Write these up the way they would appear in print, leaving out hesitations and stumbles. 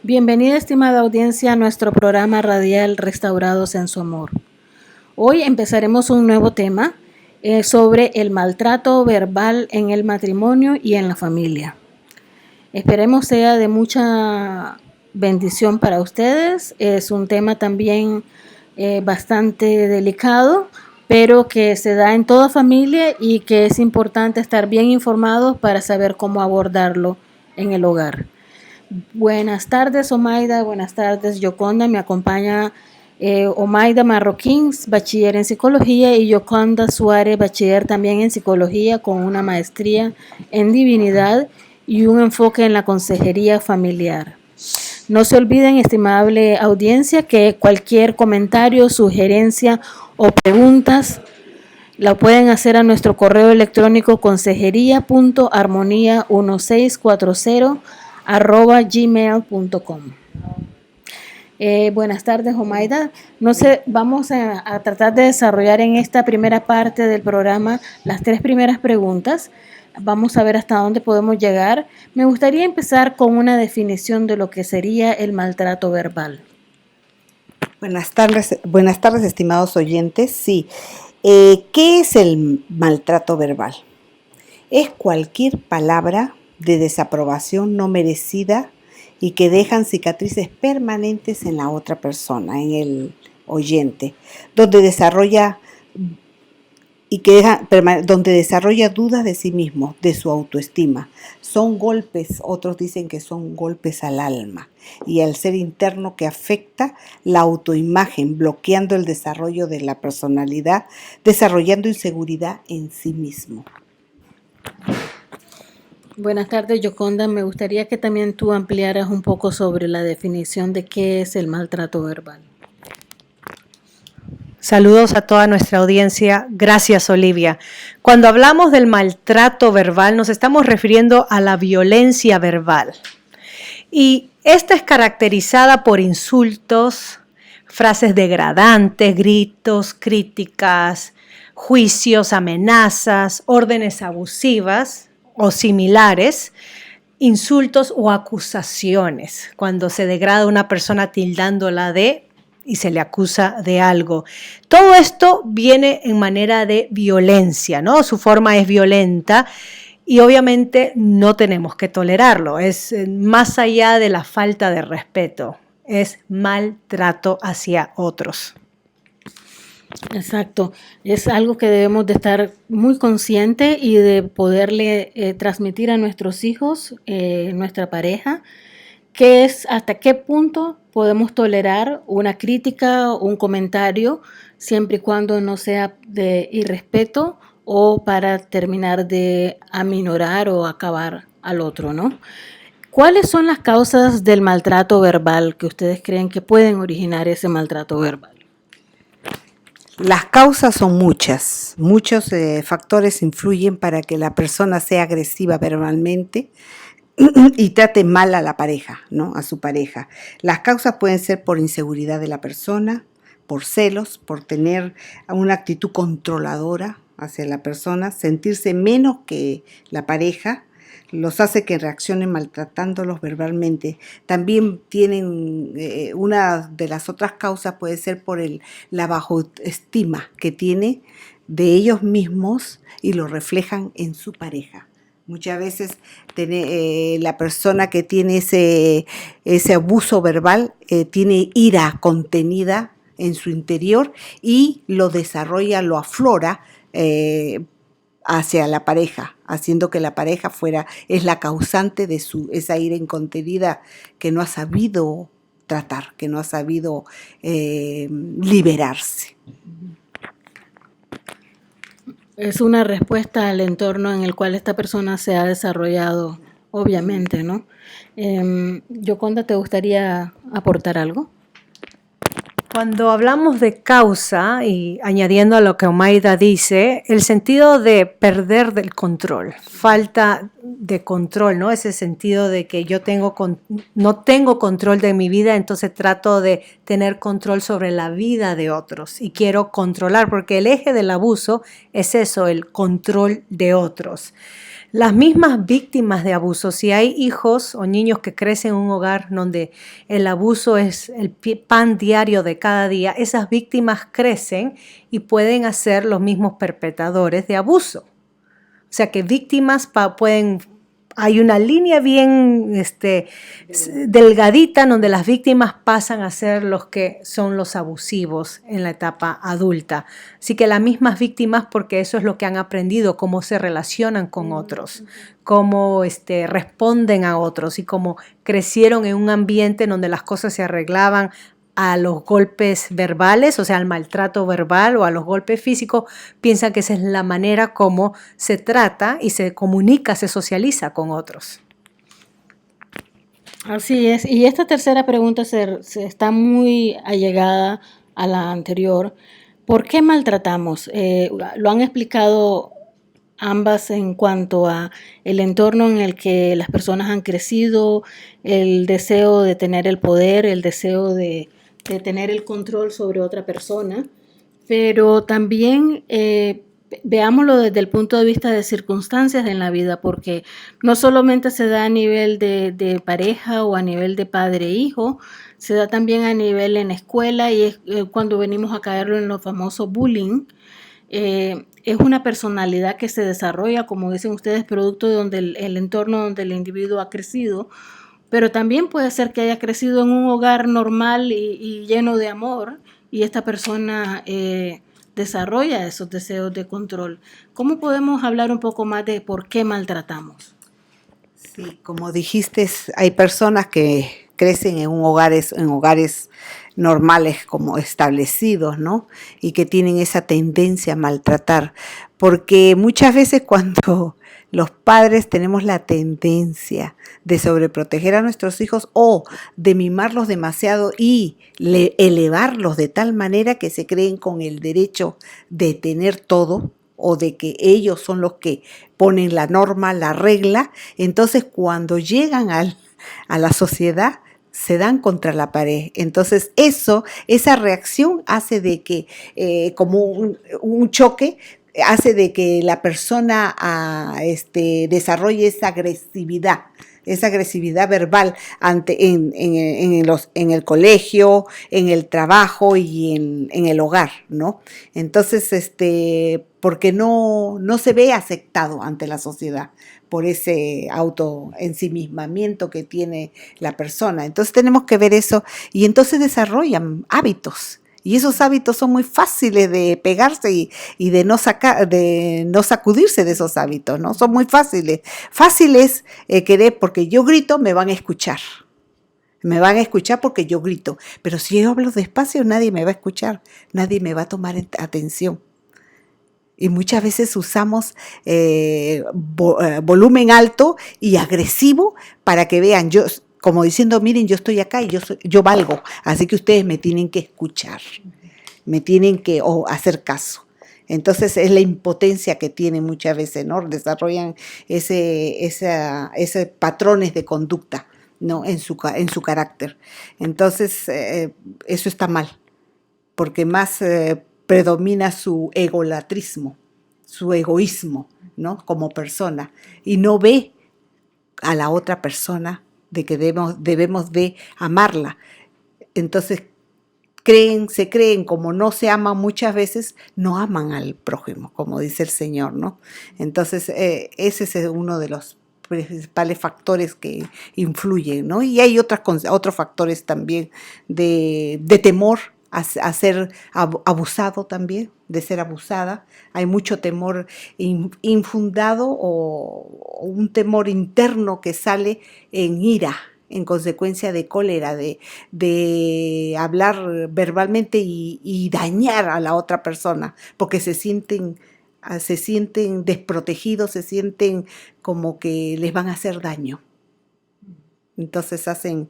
Bienvenida, estimada audiencia, a nuestro programa radial Restaurados en su Amor. Hoy empezaremos un nuevo tema sobre el maltrato verbal en el matrimonio y en la familia. Esperemos sea de mucha bendición para ustedes. Es un tema también bastante delicado, pero que se da en toda familia y que es importante estar bien informados para saber cómo abordarlo en el hogar. Buenas tardes, Omaida. Buenas tardes, Yoconda. Me acompaña Omaida Marroquín, bachiller en psicología, y Yoconda Suárez, bachiller también en psicología, con una maestría en divinidad y un enfoque en la consejería familiar. No se olviden, estimable audiencia, que cualquier comentario, sugerencia o preguntas la pueden hacer a nuestro correo electrónico consejería.armonía1640@gmail.com. Buenas tardes, Omaida. No sé, vamos a tratar de desarrollar en esta primera parte del programa las 3 primeras preguntas. Vamos a ver hasta dónde podemos llegar. Me gustaría empezar con una definición de lo que sería el maltrato verbal. Buenas tardes, estimados oyentes. Sí, ¿qué es el maltrato verbal? Es cualquier palabra de desaprobación no merecida y que dejan cicatrices permanentes en la otra persona, en el oyente, donde desarrolla dudas de sí mismo, de su autoestima. Son golpes, otros dicen que son golpes al alma y al ser interno que afecta la autoimagen, bloqueando el desarrollo de la personalidad, desarrollando inseguridad en sí mismo. Buenas tardes, Yoconda. Me gustaría que también tú ampliaras un poco sobre la definición de qué es el maltrato verbal. Saludos a toda nuestra audiencia. Gracias, Olivia. Cuando hablamos del maltrato verbal, nos estamos refiriendo a la violencia verbal. Y esta es caracterizada por insultos, frases degradantes, gritos, críticas, juicios, amenazas, órdenes abusivas o similares, insultos o acusaciones, cuando se degrada a una persona tildándola de y se le acusa de algo. Todo esto viene en manera de violencia, ¿no? Su forma es violenta y obviamente no tenemos que tolerarlo. Es más allá de la falta de respeto, es maltrato hacia otros. Exacto, es algo que debemos de estar muy conscientes y de poderle transmitir a nuestros hijos, nuestra pareja, que es hasta qué punto podemos tolerar una crítica, un comentario, siempre y cuando no sea de irrespeto o para terminar de aminorar o acabar al otro, ¿no? ¿Cuáles son las causas del maltrato verbal que ustedes creen que pueden originar ese maltrato verbal? Las causas son muchas, muchos factores influyen para que la persona sea agresiva verbalmente y trate mal a la pareja, ¿no? A su pareja. Las causas pueden ser por inseguridad de la persona, por celos, por tener una actitud controladora hacia la persona, sentirse menos que la pareja, los hace que reaccionen maltratándolos verbalmente. También tienen, una de las otras causas puede ser por la bajoestima que tiene de ellos mismos y lo reflejan en su pareja. Muchas veces la persona que tiene ese abuso verbal tiene ira contenida en su interior y lo desarrolla, lo aflora hacia la pareja, haciendo que la pareja es la causante de esa ira incontenida que no ha sabido tratar, que no ha sabido liberarse. Es una respuesta al entorno en el cual esta persona se ha desarrollado, obviamente, ¿no? Yoconda, ¿te gustaría aportar algo? Cuando hablamos de causa, y añadiendo a lo que Omaida dice, el sentido de perder del control, falta de control, ¿no? Ese sentido de que no tengo control de mi vida, entonces trato de tener control sobre la vida de otros y quiero controlar, porque el eje del abuso es eso, el control de otros. Las mismas víctimas de abuso, si hay hijos o niños que crecen en un hogar donde el abuso es el pan diario de cada día, esas víctimas crecen y pueden ser los mismos perpetradores de abuso. O sea que víctimas hay una línea bien delgadita donde las víctimas pasan a ser los que son los abusivos en la etapa adulta. Así que las mismas víctimas, porque eso es lo que han aprendido, cómo se relacionan con otros, cómo responden a otros y cómo crecieron en un ambiente donde las cosas se arreglaban a los golpes verbales, o sea, al maltrato verbal o a los golpes físicos, piensan que esa es la manera como se trata y se comunica, se socializa con otros. Así es. Y esta tercera pregunta se está muy allegada a la anterior. ¿Por qué maltratamos? Lo han explicado ambas en cuanto a el entorno en el que las personas han crecido, el deseo de tener el poder, el deseo de tener el control sobre otra persona, pero también veámoslo desde el punto de vista de circunstancias en la vida, porque no solamente se da a nivel de pareja o a nivel de padre-hijo, se da también a nivel en escuela y es cuando venimos a caerlo en los famosos bullying. Es una personalidad que se desarrolla, como dicen ustedes, producto de donde el entorno donde el individuo ha crecido, pero también puede ser que haya crecido en un hogar normal y lleno de amor y esta persona desarrolla esos deseos de control. ¿Cómo podemos hablar un poco más de por qué maltratamos? Sí, como dijiste, hay personas que crecen en hogares normales como establecidos, ¿no? Y que tienen esa tendencia a maltratar, porque muchas veces cuando los padres tenemos la tendencia de sobreproteger a nuestros hijos o de mimarlos demasiado y elevarlos de tal manera que se creen con el derecho de tener todo, o de que ellos son los que ponen la norma, la regla, entonces cuando llegan a la sociedad se dan contra la pared. Entonces esa reacción hace de que, como un choque, hace de que la persona desarrolle esa agresividad verbal en el colegio, en el trabajo y en el hogar, ¿no? Entonces, porque no se ve aceptado ante la sociedad por ese autoensimismamiento que tiene la persona. Entonces tenemos que ver eso y entonces desarrollan hábitos. Y esos hábitos son muy fáciles de pegarse y de no sacudirse de esos hábitos, ¿no? Son muy fáciles. Fáciles querer, porque yo grito, me van a escuchar. Me van a escuchar porque yo grito. Pero si yo hablo despacio, nadie me va a escuchar. Nadie me va a tomar atención. Y muchas veces usamos volumen alto y agresivo para que vean, como diciendo, miren, yo estoy acá y yo valgo, así que ustedes me tienen que escuchar, me tienen que hacer caso. Entonces es la impotencia que tienen muchas veces, ¿no? Desarrollan ese patrones de conducta, ¿no? en su carácter. Entonces eso está mal, porque más predomina su egolatrismo, su egoísmo, ¿no? Como persona, y no ve a la otra persona de que debemos de amarla. Entonces se creen, como no se aman muchas veces, no aman al prójimo, como dice el Señor, ¿no? Entonces ese es uno de los principales factores que influyen, ¿no? Y hay otros factores también de temor a ser abusado también, de ser abusada. Hay mucho temor infundado o un temor interno que sale en ira, en consecuencia de cólera, de hablar verbalmente y dañar a la otra persona, porque se sienten desprotegidos, se sienten como que les van a hacer daño. Entonces hacen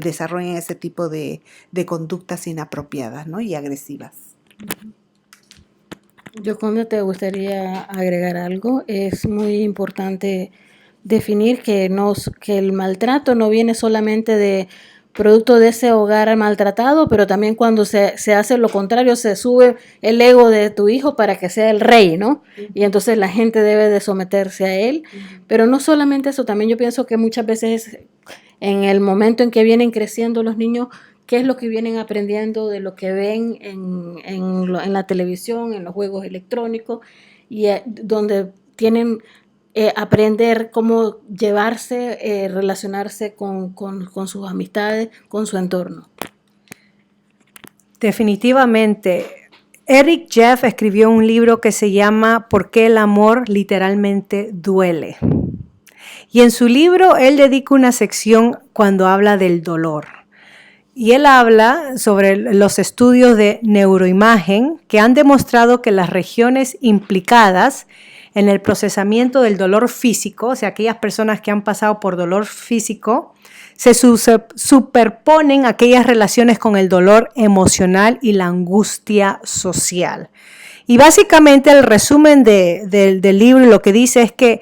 desarrollan ese tipo de conductas inapropiadas, ¿no? Y agresivas. Yoconda, ¿te gustaría agregar algo? Es muy importante definir que el maltrato no viene solamente de producto de ese hogar maltratado, pero también cuando se hace lo contrario, se sube el ego de tu hijo para que sea el rey, ¿no? Y entonces la gente debe de someterse a él. Pero no solamente eso, también yo pienso que muchas veces en el momento en que vienen creciendo los niños, ¿qué es lo que vienen aprendiendo de lo que ven en la televisión, en los juegos electrónicos, y donde tienen aprender cómo llevarse, relacionarse con sus amistades, con su entorno? Definitivamente. Eric Jeff escribió un libro que se llama ¿Por qué el amor literalmente duele? Y en su libro él dedica una sección cuando habla del dolor. Y él habla sobre los estudios de neuroimagen que han demostrado que las regiones implicadas en el procesamiento del dolor físico, o sea, aquellas personas que han pasado por dolor físico, se superponen aquellas relaciones con el dolor emocional y la angustia social. Y básicamente el resumen del libro lo que dice es que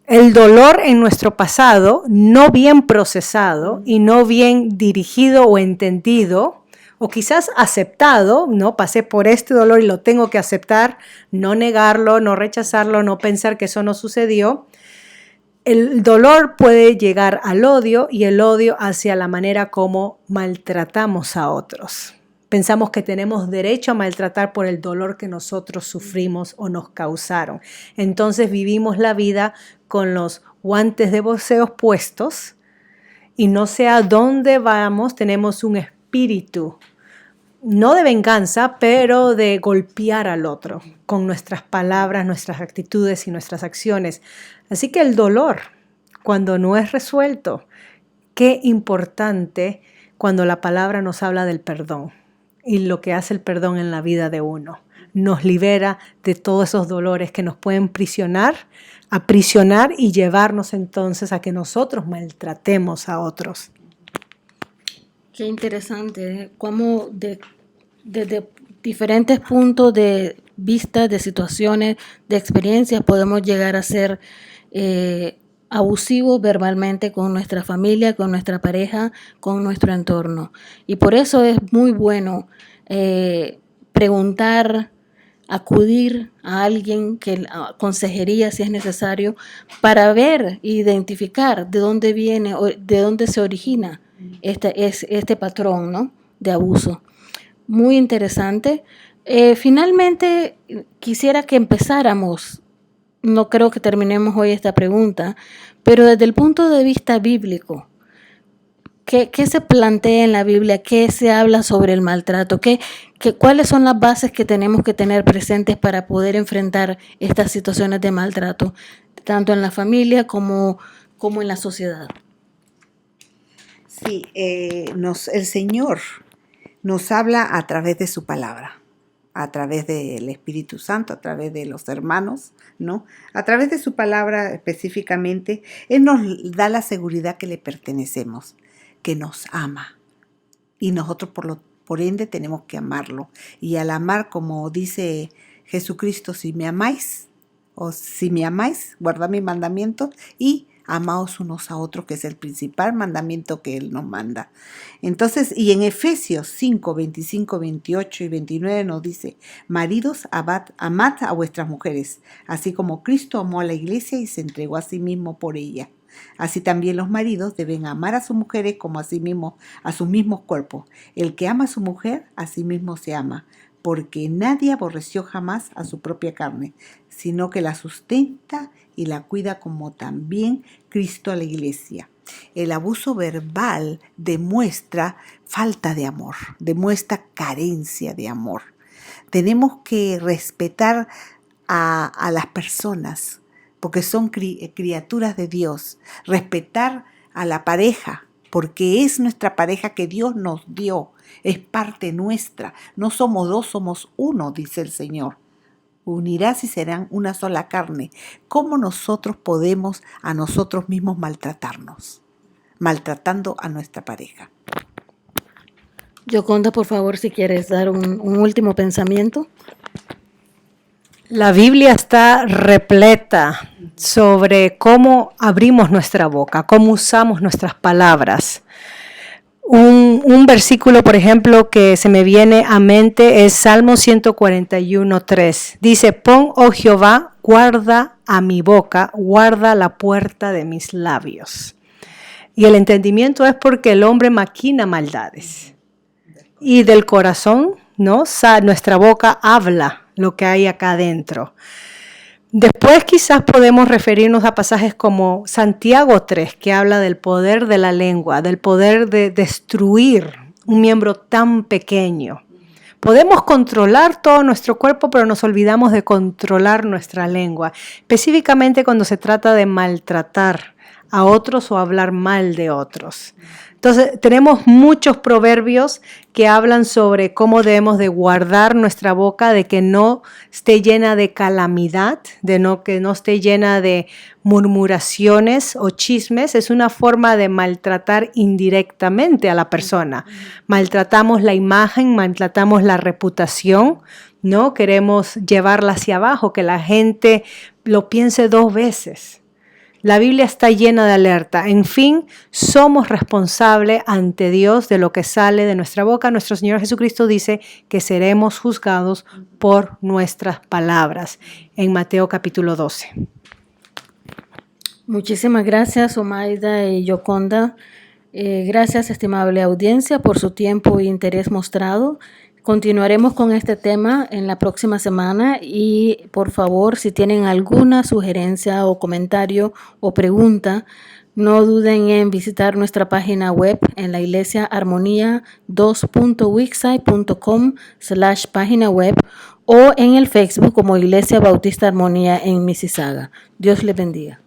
el dolor en nuestro pasado, no bien procesado y no bien dirigido o entendido, o quizás aceptado, ¿no? Pasé por este dolor y lo tengo que aceptar, no negarlo, no rechazarlo, no pensar que eso no sucedió. El dolor puede llegar al odio y el odio hacia la manera como maltratamos a otros. Pensamos que tenemos derecho a maltratar por el dolor que nosotros sufrimos o nos causaron. Entonces vivimos la vida con los guantes de boxeo puestos y no sé a dónde vamos, tenemos un espíritu, no de venganza, pero de golpear al otro con nuestras palabras, nuestras actitudes y nuestras acciones. Así que el dolor, cuando no es resuelto, qué importante cuando la palabra nos habla del perdón y lo que hace el perdón en la vida de uno. Nos libera de todos esos dolores que nos pueden aprisionar y llevarnos entonces a que nosotros maltratemos a otros. Qué interesante, ¿eh? Cómo desde diferentes puntos de vista, de situaciones, de experiencias, podemos llegar a ser abusivos verbalmente con nuestra familia, con nuestra pareja, con nuestro entorno. Y por eso es muy bueno preguntar, acudir a alguien, consejería si es necesario, para ver, identificar de dónde viene o de dónde se origina este patrón, ¿no?, de abuso. Muy interesante. Finalmente, quisiera que empezáramos, no creo que terminemos hoy esta pregunta, pero desde el punto de vista bíblico, ¿qué se plantea en la Biblia? ¿Qué se habla sobre el maltrato? ¿Cuáles son las bases que tenemos que tener presentes para poder enfrentar estas situaciones de maltrato, tanto en la familia como en la sociedad? Sí, el Señor nos habla a través de su palabra, a través del Espíritu Santo, a través de los hermanos, ¿no? A través de su palabra específicamente, Él nos da la seguridad que le pertenecemos, que nos ama. Y nosotros por ende tenemos que amarlo. Y al amar, como dice Jesucristo, si me amáis, guardad mis mandamientos y amaos unos a otros, que es el principal mandamiento que Él nos manda. Entonces, y en Efesios 5, 25, 28 y 29 nos dice: maridos, amad a vuestras mujeres, así como Cristo amó a la iglesia y se entregó a sí mismo por ella. Así también los maridos deben amar a sus mujeres como a sí mismos, a sus mismos cuerpos. El que ama a su mujer, a sí mismo se ama, porque nadie aborreció jamás a su propia carne, sino que la sustenta y la cuida, como también Cristo a la iglesia. El abuso verbal demuestra falta de amor, demuestra carencia de amor. Tenemos que respetar a las personas, porque son criaturas de Dios. Respetar a la pareja, porque es nuestra pareja que Dios nos dio, es parte nuestra. No somos dos, somos uno, dice el Señor. Unirás y serán una sola carne. ¿Cómo nosotros podemos a nosotros mismos maltratarnos? Maltratando a nuestra pareja. Yoconda, por favor, si quieres dar un último pensamiento. La Biblia está repleta sobre cómo abrimos nuestra boca, cómo usamos nuestras palabras. Un versículo, por ejemplo, que se me viene a mente es Salmo 141:3. Dice, pon, oh Jehová, guarda a mi boca, guarda la puerta de mis labios. Y el entendimiento es porque el hombre maquina maldades. Y del corazón, ¿no? Nuestra boca habla lo que hay acá adentro. Después quizás podemos referirnos a pasajes como Santiago 3, que habla del poder de la lengua, del poder de destruir un miembro tan pequeño. Podemos controlar todo nuestro cuerpo, pero nos olvidamos de controlar nuestra lengua, específicamente cuando se trata de maltratar a otros o hablar mal de otros. Entonces, tenemos muchos proverbios que hablan sobre cómo debemos de guardar nuestra boca, de que no esté llena de calamidad, que no esté llena de murmuraciones o chismes. Es una forma de maltratar indirectamente a la persona. Maltratamos la imagen, maltratamos la reputación, ¿no? Queremos llevarla hacia abajo, que la gente lo piense 2 veces. La Biblia está llena de alerta. En fin, somos responsables ante Dios de lo que sale de nuestra boca. Nuestro Señor Jesucristo dice que seremos juzgados por nuestras palabras en Mateo capítulo 12. Muchísimas gracias, Omaida y Yoconda. Gracias, estimable audiencia, por su tiempo e interés mostrado. Continuaremos con este tema en la próxima semana y por favor, si tienen alguna sugerencia o comentario o pregunta, no duden en visitar nuestra página web en la iglesia armonía2.wixsite.com/página web o en el Facebook como Iglesia Bautista Armonía en Mississauga. Dios les bendiga.